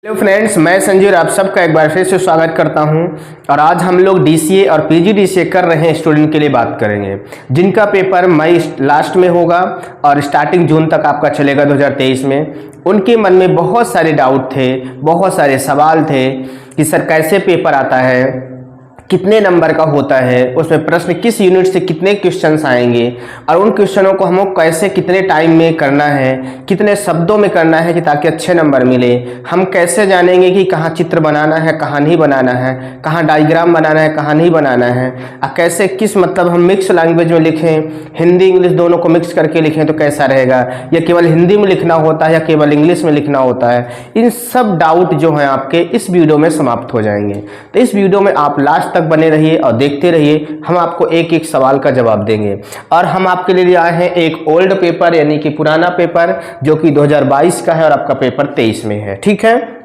Hello friends, मैं संजय और आप सबका एक बार फिर से स्वागत करता हूं। और आज हम लोग डीसीए और पीजीडीसीए कर रहे हैं स्टूडेंट के लिए बात करेंगे, जिनका पेपर मई लास्ट में होगा और स्टार्टिंग जून तक आपका चलेगा 2023 में। उनके मन में बहुत सारे डाउट थे, बहुत सारे सवाल थे कि सर कैसे पेपर आता है, कितने नंबर का होता है, उसमें प्रश्न किस यूनिट से कितने क्वेश्चंस आएंगे और उन क्वेश्चनों को हमको कैसे कितने टाइम में करना है, कितने शब्दों में करना है कि ताकि अच्छे नंबर मिले। हम कैसे जानेंगे कि कहाँ चित्र बनाना है, कहाँ नहीं बनाना है, कहाँ डायग्राम बनाना है, कहाँ नहीं बनाना है, और कैसे किस मतलब हम मिक्स लैंग्वेज में लिखें, हिंदी इंग्लिश दोनों को मिक्स करके लिखें तो कैसा रहेगा, या केवल हिंदी में लिखना होता है या केवल इंग्लिश में लिखना होता है। इन सब डाउट जो हैं आपके इस वीडियो में समाप्त हो जाएंगे। तो इस वीडियो में आप लास्ट तक बने रहिए और देखते रहिए, हम आपको एक एक सवाल का जवाब देंगे। और हम आपके लिए आए हैं एक ओल्ड पेपर यानी कि पुराना पेपर जो कि 2022 का है और आपका पेपर 23 में है, ठीक है।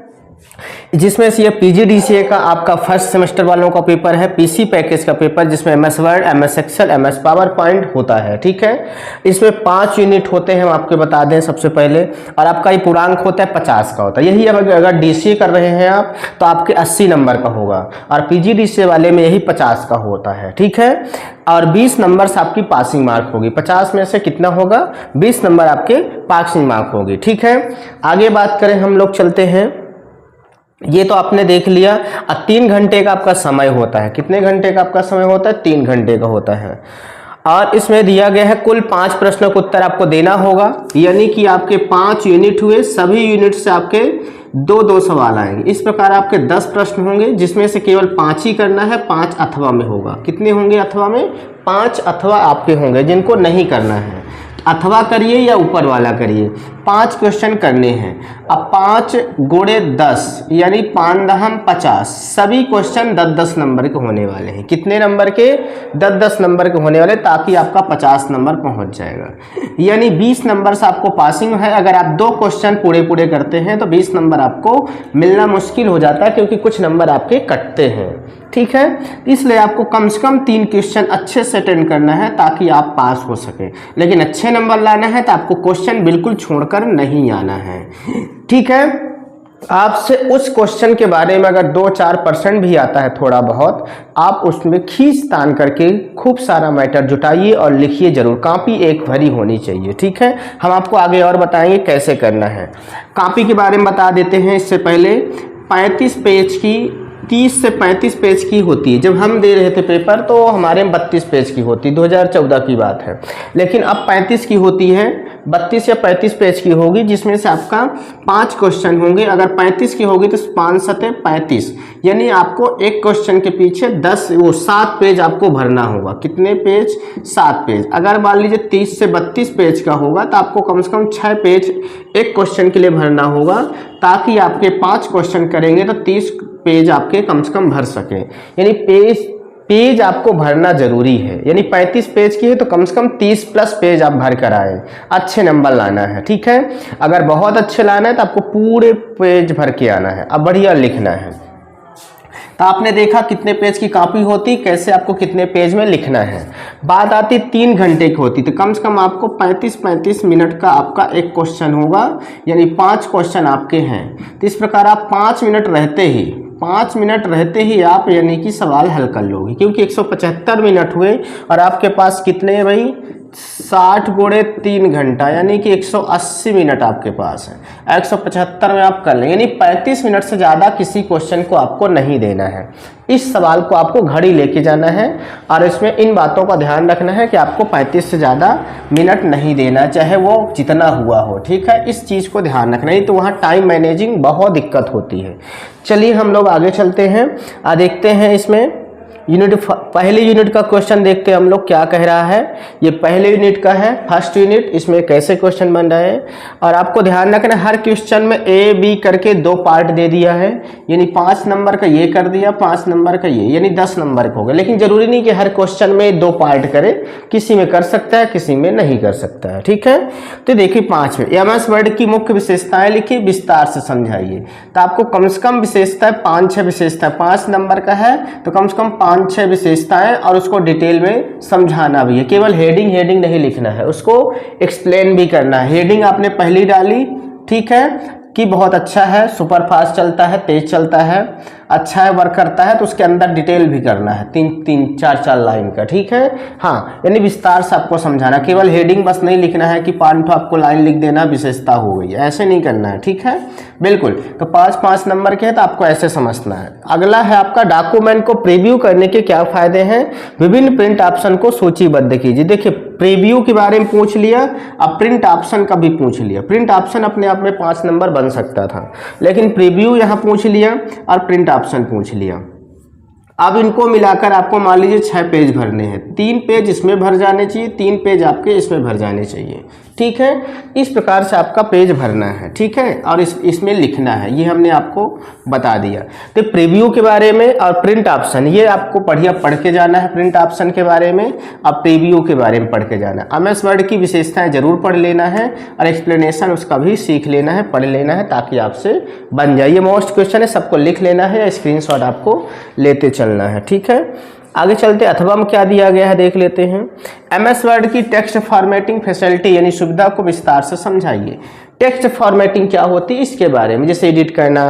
जिसमें से ये पीजीडीसीए का आपका फर्स्ट सेमेस्टर वालों का पेपर है, पीसी पैकेज का पेपर, जिसमें MS Word, MS Excel, MS PowerPoint होता है, ठीक है। इसमें 5 यूनिट होते हैं, हम आपको बता दें सबसे पहले। और आपका ये पूर्णांक होता है 50 का होता है। यही अगर डीसीए कर रहे हैं आप तो आपके 80 नंबर का होगा, और पीजीडीसीए वाले में यही 50 का होता है, ठीक है। और 20 नंबर से आपकी पासिंग मार्क होगी। 50 में से कितना होगा, 20 नंबर आपके पासिंग मार्क होगी, ठीक है। आगे बात करें हम लोग चलते हैं। ये तो आपने देख लिया। 3 घंटे का आपका समय होता है। कितने घंटे का आपका समय होता है, 3 घंटे का होता है। और इसमें दिया गया है कुल 5 प्रश्नों का उत्तर आपको देना होगा, यानी कि आपके 5 यूनिट हुए, सभी यूनिट से आपके 2-2 सवाल आएंगे। इस प्रकार आपके 10 प्रश्न होंगे, जिसमें से केवल 5 ही करना है। 5 अथवा में होगा। कितने होंगे अथवा में, 5 अथवा आपके होंगे, जिनको नहीं करना है अथवा करिए या ऊपर वाला करिए। 5 क्वेश्चन करने हैं। अब 5 गुणे 10 यानी 5 50, सभी क्वेश्चन 10-10 नंबर के होने वाले हैं। कितने नंबर के, 10-10 नंबर के होने वाले, ताकि आपका 50 नंबर पहुंच जाएगा। यानी 20 नंबर से आपको पासिंग है। अगर आप 2 क्वेश्चन पूरे करते हैं तो 20 नंबर आपको मिलना मुश्किल हो जाता है, क्योंकि कुछ नंबर आपके कटते हैं, ठीक है। इसलिए आपको कम से कम 3 क्वेश्चन अच्छे से अटेंड करना है ताकि आप पास हो सके। लेकिन अच्छे नंबर लाना है तो आपको क्वेश्चन बिल्कुल छोड़कर नहीं आना है, ठीक है। आपसे उस क्वेश्चन के बारे में अगर 2-4% भी आता है थोड़ा बहुत, आप उसमें खींच तान करके खूब सारा मैटर जुटाइए और लिखिए जरूर। कॉपी एक भरी होनी चाहिए, ठीक है। हम आपको आगे और बताएंगे कैसे करना है। कॉपी के बारे में बता देते हैं। इससे पहले 35 पेज की, 30 से 35 पेज की होती है। जब हम दे रहे थे पेपर तो हमारे में 32 पेज की होती, 2014 की बात है। लेकिन अब 35 की होती है, 32 या 35 पेज की होगी, जिसमें से आपका 5 क्वेश्चन होंगे। अगर 35 की होगी तो 5 सते 35, यानी आपको एक क्वेश्चन के पीछे 7 पेज आपको भरना होगा। कितने पेज, 7 पेज। अगर मान लीजिए 30 से 32 पेज का होगा तो आपको कम से कम 6 पेज एक क्वेश्चन के लिए भरना होगा, ताकि आपके 5 क्वेश्चन करेंगे तो 30 पेज आपके कम से कम भर सकें। यानी पेज आपको भरना जरूरी है। यानी 35 पेज की है तो कम से कम 30+ पेज आप भर कर आए, अच्छे नंबर लाना है, ठीक है। अगर बहुत अच्छे लाना है तो आपको पूरे पेज भर के आना है, अब बढ़िया लिखना है। तो आपने देखा कितने पेज की कॉपी होती, कैसे आपको कितने पेज में लिखना है। बात आती 3 घंटे की होती, तो कम से कम आपको 35-35 मिनट का आपका एक क्वेश्चन होगा, यानी 5 क्वेश्चन आपके हैं। तो इस प्रकार आप 5 मिनट रहते ही आप यानी कि सवाल हल कर लोगे, क्योंकि 175 मिनट हुए और आपके पास कितने हैं भाई, 60 गुणे 3 घंटा, यानी कि 180 मिनट आपके पास है। 175 में आप कर लें, यानी 35 मिनट से ज़्यादा किसी क्वेश्चन को आपको नहीं देना है। इस सवाल को आपको घड़ी लेके जाना है, और इसमें इन बातों का ध्यान रखना है कि आपको 35 से ज़्यादा मिनट नहीं देना, चाहे वो जितना हुआ हो, ठीक है। इस चीज़ को ध्यान रखना, नहीं तो वहाँ टाइम मैनेजिंग बहुत दिक्कत होती है। चलिए हम लोग आगे चलते हैं, देखते हैं इसमें पहले यूनिट का क्वेश्चन देखते हैं हम लोग क्या कह रहा है। ये पहले यूनिट का है, फर्स्ट यूनिट। इसमें कैसे क्वेश्चन बन रहे हैं, और आपको ध्यान रखना हर क्वेश्चन में A B करके 2 पार्ट दे दिया है, यानी 5 नंबर का ये कर दिया, 5 नंबर का ये, यानी 10 नंबर का होगा। लेकिन जरूरी नहीं कि हर क्वेश्चन में 2 पार्ट करे, किसी में कर सकता है, किसी में नहीं कर सकता है, ठीक है। तो देखिए 5 में एमएस वर्ड की मुख्य विशेषताएं लिखिए, विस्तार से समझाइए। तो आपको कम से कम विशेषताएं 5-6 विशेषताएं, 5 नंबर का है तो कम से कम 5-6 विशेषताएं, और उसको डिटेल में समझाना भी है। केवल हेडिंग नहीं लिखना है, उसको एक्सप्लेन भी करना है। हेडिंग आपने पहली डाली, ठीक है। कि बहुत अच्छा है, सुपर फास्ट चलता है, तेज चलता है, अच्छा है, वर्क करता है, तो उसके अंदर डिटेल भी करना है 3-4 लाइन का, ठीक है। हाँ, यानी विस्तार से आपको समझाना, केवल हेडिंग बस नहीं लिखना है कि 5 आपको लाइन लिख देना विशेषता हो गई, ऐसे नहीं करना है, ठीक है। बिल्कुल, तो 5 नंबर के हैं तो आपको ऐसे समझना है। अगला है आपका डॉक्यूमेंट को प्रीव्यू करने के क्या फायदे हैं, विभिन्न प्रिंट ऑप्शन को सूचीबद्ध कीजिए। देखिए, प्रीव्यू के बारे में पूछ लिया, अब प्रिंट ऑप्शन का भी पूछ लिया। प्रिंट ऑप्शन अपने आप में 5 नंबर बन सकता था, लेकिन प्रीव्यू यहाँ पूछ लिया और प्रिंट ऑप्शन पूछ लिया। अब इनको मिलाकर आपको मान लीजिए 6 पेज भरने हैं, 3 पेज इसमें भर जाने चाहिए, 3 पेज आपके इसमें भर जाने चाहिए, ठीक है। इस प्रकार से आपका पेज भरना है, ठीक है, और इसमें लिखना है, ये हमने आपको बता दिया। तो प्रीव्यू के बारे में और प्रिंट ऑप्शन ये आपको बढ़िया पढ़ के जाना है, प्रिंट ऑप्शन के बारे में और प्रीव्यू के बारे में पढ़ के जाना है। एमएस वर्ड की विशेषताएं जरूर पढ़ लेना है और एक्सप्लेनेशन उसका भी सीख लेना है, पढ़ लेना है, ताकि आपसे बन जाए। ये मोस्ट क्वेश्चन है, सबको लिख लेना है या स्क्रीनशॉट आपको लेते चलना है, ठीक है। आगे चलते अथवा में क्या दिया गया है देख लेते हैं। एमएस वर्ड की टेक्स्ट फॉर्मेटिंग फैसिलिटी यानी सुविधा को विस्तार से समझाइए। टेक्स्ट फॉर्मेटिंग क्या होती है इसके बारे में, जैसे एडिट करना,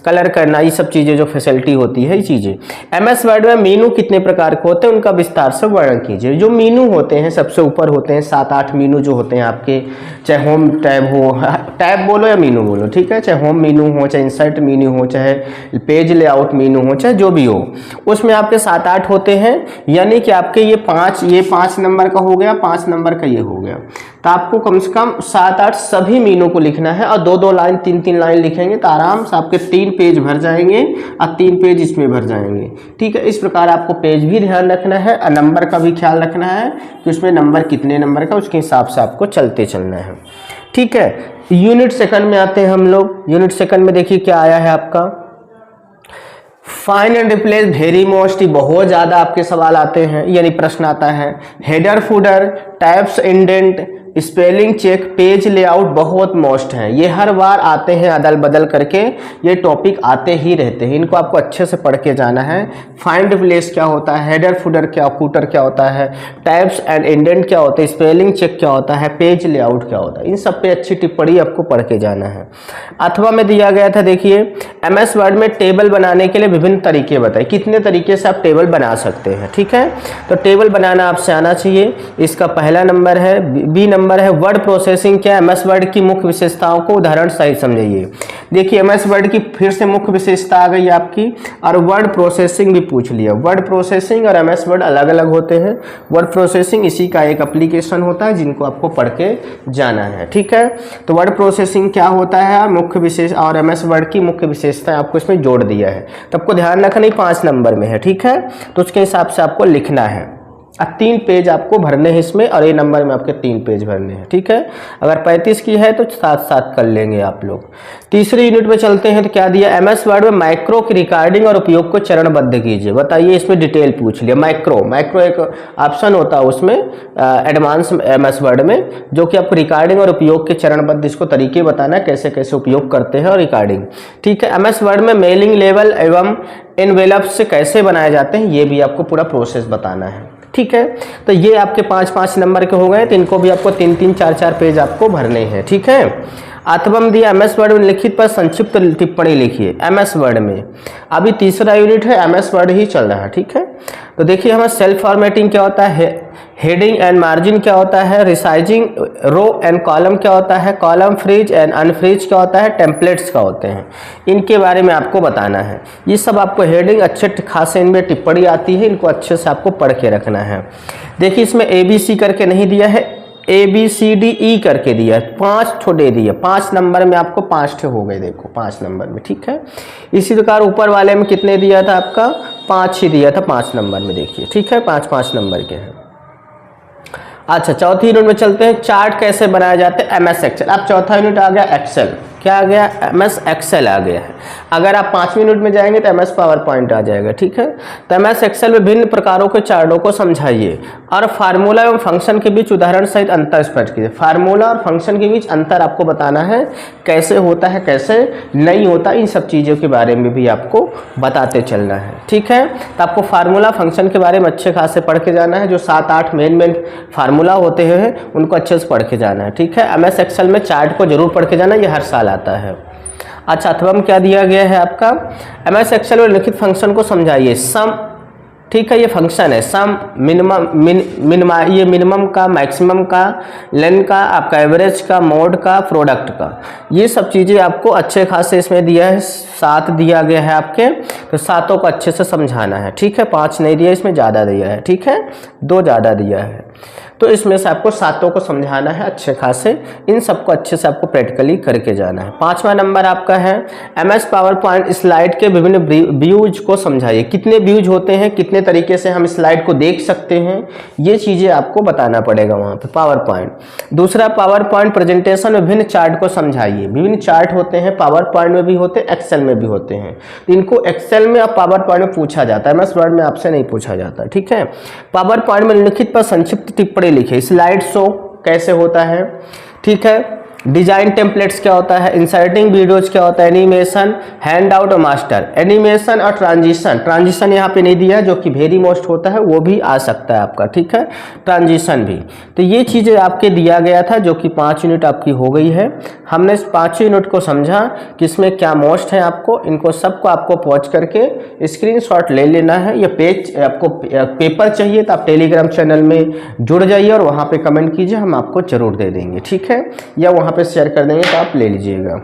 कलर करना, ये सब चीज़ें जो फैसिलिटी होती है, ये चीज़ें। एमएस वर्ड में मीनू कितने प्रकार के होते हैं उनका विस्तार से वर्णन कीजिए। जो मीनू होते हैं सबसे ऊपर होते हैं 7-8 मीनू जो होते हैं आपके, चाहे होम टैब हो, टैब बोलो या मीनू बोलो, ठीक है, चाहे होम मीनू हो, चाहे इंसर्ट मीनू हो, चाहे पेज लेआउट मीनू हो, चाहे जो भी हो, उसमें आपके 7-8 होते हैं। यानी कि आपके ये 5 नंबर का हो गया, 5 नंबर का ये हो गया, तो आपको कम से कम 7-8 सभी मीनू को लिखना है और 2-2 लाइन 3-3 लाइन लिखेंगे तो आराम से आपके 3 पेज भर जाएंगे और 3 पेज इसमें भर जाएंगे, ठीक है। इस प्रकार आपको पेज भी ध्यान रखना है और नंबर का भी ख्याल रखना है कि उसमें नंबर कितने नंबर का, उसके हिसाब से आपको चलते चलना है, ठीक है। यूनिट सेकंड में आते हैं हम लोग। यूनिट सेकंड में देखिए क्या आया है आपका, find and replace very most, बहुत ज़्यादा आपके सवाल आते हैं, यानी प्रश्न आता है। Header footer, types indent, spelling check, page layout बहुत मोस्ट हैं, ये हर बार आते हैं अदल बदल करके, ये टॉपिक आते ही रहते हैं, इनको आपको अच्छे से पढ़ के जाना है। फाइंड रिप्लेस क्या होता है, हेडर फुडर क्या होता है, टाइप्स एंड इंडेंट क्या होता है, स्पेलिंग चेक क्या होता है, पेज लेआउट क्या होता है, इन सब पे अच्छी टिप्पणी आपको पढ़ के जाना है। अथवा में दिया गया था, देखिए एमएस वर्ड में टेबल बनाने के लिए विभिन्न तरीके बताए, कितने तरीके से आप टेबल बना सकते हैं, ठीक है। तो टेबल बनाना आपसे आना चाहिए, इसका पहला नंबर है। बी नंबर है वर्ड प्रोसेसिंग क्या है, एमएस वर्ड की मुख्य विशेषताओं को उदाहरण सहित समझिए। देखिए एमएस वर्ड की फिर से मुख्य विशेषता आ गई आपकी, और वर्ड प्रोसेसिंग भी पूछ लिया। वर्ड प्रोसेसिंग और एमएस वर्ड अलग अलग होते हैं। वर्ड प्रोसेसिंग इसी का एक एप्लीकेशन होता है जिनको आपको पढ़ के जाना है, ठीक है। तो वर्ड प्रोसेसिंग क्या होता है, मुख्य विशेष और एमएस वर्ड की मुख्य विशेषताएं आपको इसमें जोड़ दिया है, तो आपको ध्यान रखना ही 5 नंबर में है, ठीक है। तो उसके हिसाब से आपको लिखना है। अब 3 पेज आपको भरने हैं इसमें, और ये नंबर में आपके 3 पेज भरने हैं, ठीक है। अगर 35 की है तो साथ कर लेंगे आप लोग। तीसरी यूनिट में चलते हैं, तो क्या दिया, एमएस वर्ड में माइक्रो की रिकॉर्डिंग और उपयोग को चरणबद्ध कीजिए। बताइए, इसमें डिटेल पूछ लिया। माइक्रो एक ऑप्शन होता है उसमें एडवांस एमएस वर्ड में, जो कि आपको रिकॉर्डिंग और उपयोग के चरणबद्ध इसको तरीके बताना है, कैसे कैसे उपयोग करते हैं और रिकॉर्डिंग, ठीक है। एमएस वर्ड में मेलिंग लेवल एवं एनवेलप्स से कैसे बनाए जाते हैं, ये भी आपको पूरा प्रोसेस बताना है, ठीक है। तो ये आपके 5-5 नंबर के हो गए, तो इनको भी आपको 3-3 4-4 पेज आपको भरने हैं, ठीक है। अथवा में दिया एमएस वर्ड में लिखित पर संक्षिप्त टिप्पणी लिखिए। एमएस वर्ड में अभी तीसरा यूनिट है, एमएस वर्ड ही चल रहा है, ठीक है। तो देखिए हमें सेल्फ फॉर्मेटिंग क्या होता है, हेडिंग एंड मार्जिन क्या होता है, रिसाइजिंग रो एंड कॉलम क्या होता है, कॉलम फ्रीज एंड अनफ्रीज क्या होता है, टेम्पलेट्स क्या होते हैं, इनके बारे में आपको बताना है। ये सब आपको हेडिंग अच्छे खासे इनमें टिप्पणी आती है, इनको अच्छे से आपको पढ़ के रखना है। देखिए इसमें ABC करके नहीं दिया है, ABCDE करके दिया है, 5 ठो दे दिया। 5 नंबर में आपको 5 ठो हो गए, देखो 5 नंबर में, ठीक है। इसी प्रकार ऊपर वाले में कितने दिया था, आपका 5 ही दिया था 5 नंबर में, देखिए, ठीक है। 5-5 नंबर के हैं। अच्छा, चौथी यूनिट में चलते हैं, चार्ट कैसे बनाए जाते हैं, एमएस एक्सेल। अब चौथा यूनिट आ गया एक्सेल, क्या आ गया, एमएस एक्सेल आ गया है। अगर आप 5वीं यूनिट में जाएंगे तो एमएस पावर पॉइंट आ जाएगा, ठीक है। तो एमएस एक्सेल में विभिन्न प्रकारों के चार्टों को समझाइए और फार्मूला एवं फंक्शन के बीच उदाहरण सहित अंतर स्पष्ट कीजिए। फार्मूला और फंक्शन के बीच अंतर आपको बताना है, कैसे होता है कैसे नहीं होता, इन सब चीज़ों के बारे में भी आपको बताते चलना है, ठीक है। तो आपको फार्मूला फंक्शन के बारे में अच्छे खासे पढ़ के जाना है, जो 7-8 मेन फार्मूला होते हैं उनको अच्छे से पढ़ के जाना है, ठीक है। एमएस एक्सेल में चार्ट को जरूर पढ़ के जाना, ये हर साल आता है। अच्छा, अथवा में क्या दिया गया है आपका, MS एक्सेल में लिखित फंक्शन को समझाइए। सम, ठीक है, ये फंक्शन है सम, ये मिनिमम का, मैक्सिमम का, लेन का, आपका एवरेज का, मोड का, प्रोडक्ट का, ये सब चीज़ें आपको अच्छे खासे इसमें दिया है। 7 दिया गया है आपके, तो 7 को अच्छे से समझाना है। ठीक है, 5 नहीं दिया, इसमें ज़्यादा दिया है। ठीक है, 2 ज़्यादा दिया है, तो इसमें से आपको 7 को समझाना है अच्छे खासे। इन सबको अच्छे से आपको प्रैक्टिकली करके जाना है। 5वां नंबर आपका है MS पावर पॉइंट स्लाइड के विभिन्न व्यूज को समझाइए। कितने व्यूज होते हैं, कितने तरीके से हम स्लाइड को देख सकते हैं, ये चीज़ें आपको बताना पड़ेगा वहाँ पे पावर पॉइंट। दूसरा, पावर पॉइंट प्रेजेंटेशन में विभिन्न चार्ट को समझाइए। विभिन्न चार्ट होते हैं, पावर पॉइंट में भी होते हैं, एक्सेल में भी होते हैं। इनको एक्सेल में और पावर पॉइंट में पूछा जाता है, MS वर्ड में आपसे नहीं पूछा जाता। ठीक है, पावर पॉइंट में लिखित पर संक्षिप्त टिप्पणी लिखे। स्लाइड शो कैसे होता है, ठीक है, डिजाइन टेम्पलेट्स क्या होता है, इंसर्टिंग वीडियोज क्या होता है, एनिमेशन, हैंड आउट और मास्टर। एनिमेशन और ट्रांजिशन यहाँ पे नहीं दिया है, जो कि वेरी मोस्ट होता है, वो भी आ सकता है आपका। ठीक है, ट्रांजिशन भी। तो ये चीज़ें आपके दिया गया था, जो कि 5 यूनिट आपकी हो गई है। हमने इस 5 यूनिट को समझा कि इसमें क्या मोस्ट है। आपको इनको सबको आपको पॉज करके स्क्रीनशॉट ले लेना है। ये पेज आपको पेपर चाहिए तो आप टेलीग्राम चैनल में जुड़ जाइए और वहाँ पे कमेंट कीजिए, हम आपको जरूर दे देंगे। ठीक है, या वहाँ पे शेयर कर देंगे तो आप ले लीजिएगा।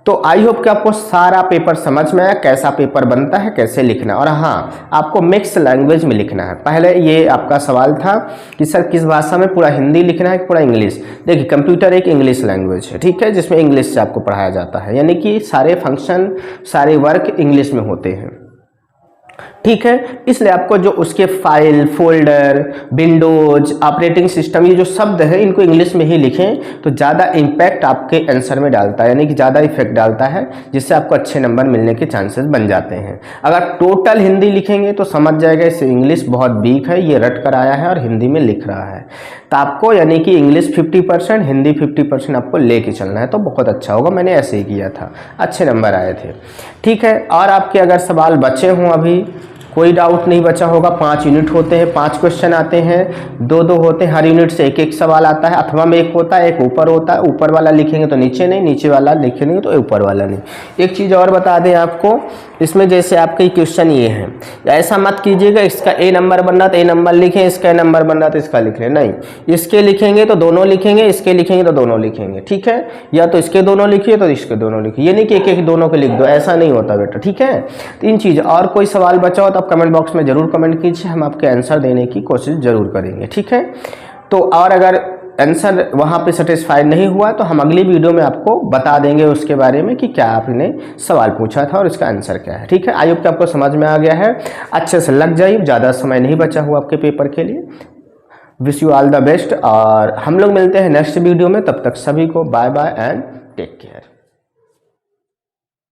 तो आई होप कि आपको सारा पेपर समझ में आया, कैसा पेपर बनता है, कैसे लिखना। और हाँ, आपको मिक्स लैंग्वेज में लिखना है। पहले ये आपका सवाल था कि सर किस भाषा में, पूरा हिंदी लिखना है पूरा इंग्लिश। देखिए, कंप्यूटर एक इंग्लिश लैंग्वेज है, ठीक है, जिसमें इंग्लिश से आपको पढ़ाया जाता है, यानी कि सारे फंक्शन, सारे वर्क इंग्लिश में होते हैं। ठीक है, इसलिए आपको जो उसके file, folder, Windows, operating system, ये जो शब्द है इनको इंग्लिश में ही लिखें तो ज़्यादा इम्पैक्ट आपके आंसर में डालता है, यानी कि ज़्यादा इफेक्ट डालता है, जिससे आपको अच्छे नंबर मिलने के चांसेस बन जाते हैं। अगर टोटल हिंदी लिखेंगे तो समझ जाएगा इससे इंग्लिश बहुत वीक है, ये रट कर आया है और हिंदी में लिख रहा है। तो आपको यानी कि इंग्लिश 50%, हिंदी 50% आपको लेके चलना है, तो बहुत अच्छा होगा। मैंने ऐसे ही किया था, अच्छे नंबर आए थे। ठीक है, और आपके अगर सवाल बचे हों, अभी कोई डाउट नहीं बचा होगा। 5 यूनिट होते हैं, 5 क्वेश्चन आते हैं, 2-2 होते हैं, हर यूनिट से एक सवाल आता है। अथवा में एक होता है, एक ऊपर होता है, ऊपर वाला लिखेंगे तो नीचे नहीं, नीचे वाला लिखेंगे तो ऊपर वाला नहीं। एक चीज़ और बता दें आपको, इसमें जैसे आपके क्वेश्चन ये हैं, ऐसा मत कीजिएगा इसका A नंबर बनना तो A नंबर लिखें, इसका A नंबर बनना तो इसका लिख लें, नहीं, इसके लिखेंगे तो दोनों लिखेंगे, इसके लिखेंगे तो दोनों लिखेंगे। ठीक है, या तो इसके दोनों लिखिए तो इसके दोनों लिखिए, ये नहीं कि एक दोनों के लिख दो, ऐसा नहीं होता बेटा। ठीक है, 3 चीज़। और कोई सवाल बचा हो तो आप कमेंट बॉक्स में जरूर कमेंट कीजिए, हम आपके आंसर देने की कोशिश जरूर करेंगे। ठीक है, तो और अगर आंसर वहाँ पे सेटिस्फाइड नहीं हुआ तो हम अगली वीडियो में आपको बता देंगे उसके बारे में कि क्या आपने सवाल पूछा था और इसका आंसर क्या है। ठीक है, आई होप कि आपको समझ में आ गया है, अच्छे से लग जाइए, ज़्यादा समय नहीं बचा हुआ आपके पेपर के लिए। Wish you all the best, और हम लोग मिलते हैं नेक्स्ट वीडियो में। तब तक सभी को bye bye and take care.